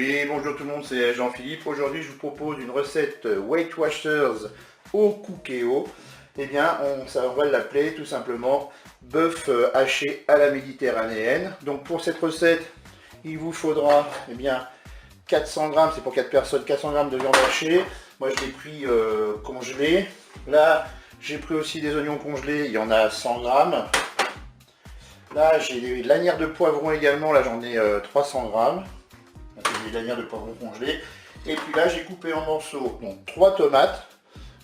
Oui, bonjour tout le monde, c'est Jean-Philippe. Aujourd'hui, je vous propose une recette Weight Watchers au Cookéo. Eh bien, on va l'appeler tout simplement bœuf haché à la méditerranéenne. Donc pour cette recette, il vous faudra 400 grammes, c'est pour 4 personnes, 400 grammes de viande hachée. Moi, je l'ai pris congelé. Là, j'ai pris aussi des oignons congelés, il y en a 100 grammes. Là, j'ai des lanières de poivron également, là j'en ai 300 grammes. Des lanières de poivron congelés. Et puis là, j'ai coupé en morceaux donc 3 tomates,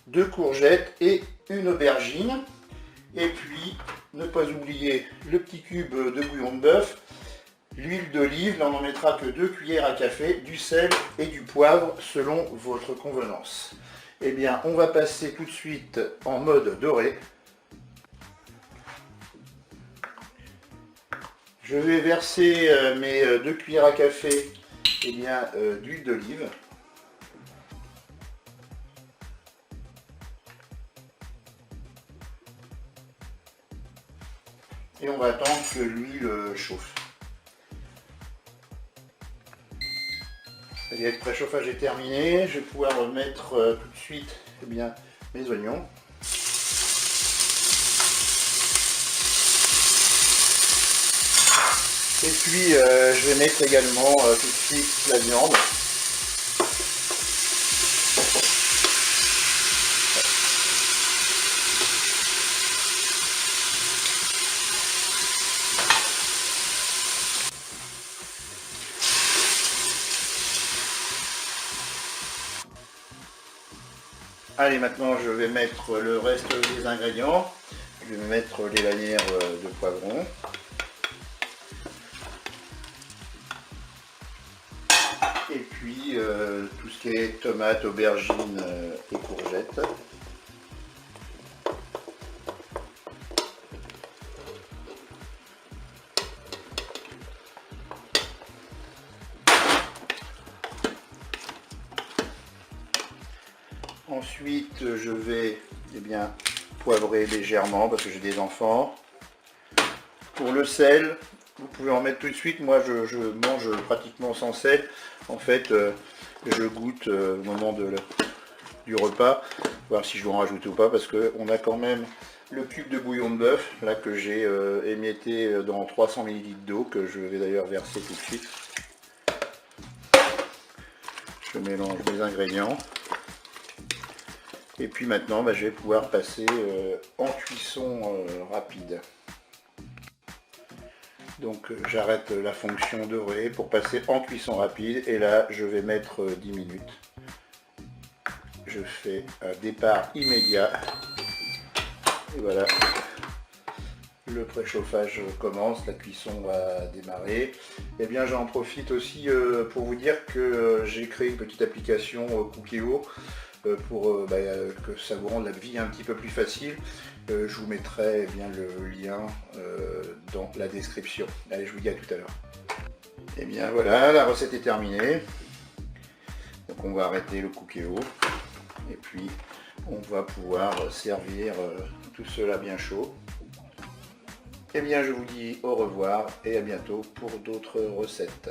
2 courgettes et une aubergine. Et puis, ne pas oublier le petit cube de bouillon de bœuf, l'huile d'olive, là on n'en mettra que 2 cuillères à café, du sel et du poivre selon votre convenance. Eh bien, on va passer tout de suite en mode doré. Je vais verser mes 2 cuillères à café d'huile d'olive. Et on va attendre que l'huile chauffe. Ça y est, le préchauffage est terminé. Je vais pouvoir mettre tout de suite mes oignons. Et puis je vais mettre également tout de suite la viande. Allez, maintenant je vais mettre le reste des ingrédients. Je vais mettre les lanières de poivron. Et puis tout ce qui est tomates, aubergines et courgettes. Ensuite, je vais poivrer légèrement parce que j'ai des enfants. Pour le sel, vous pouvez en mettre tout de suite. Moi, je mange pratiquement sans sel. En fait, je goûte au moment du repas, voir si je dois en rajouter ou pas, parce qu'on a quand même le cube de bouillon de bœuf, là que j'ai émietté dans 300 ml d'eau, que je vais d'ailleurs verser tout de suite. Je mélange les ingrédients. Et puis maintenant, je vais pouvoir passer en cuisson rapide. Donc j'arrête la fonction dorée pour passer en cuisson rapide. Et là, je vais mettre 10 minutes. Je fais un départ immédiat. Et voilà, le préchauffage commence, la cuisson va démarrer. Et bien j'en profite aussi pour vous dire que j'ai créé une petite application Cookéo pour que ça vous rende la vie un petit peu plus facile. Je vous mettrai le lien dans la description. Allez, je vous dis à tout à l'heure. Et bien voilà, la recette est terminée. Donc on va arrêter le Cookéo. Et puis on va pouvoir servir tout cela bien chaud. Et bien je vous dis au revoir et à bientôt pour d'autres recettes.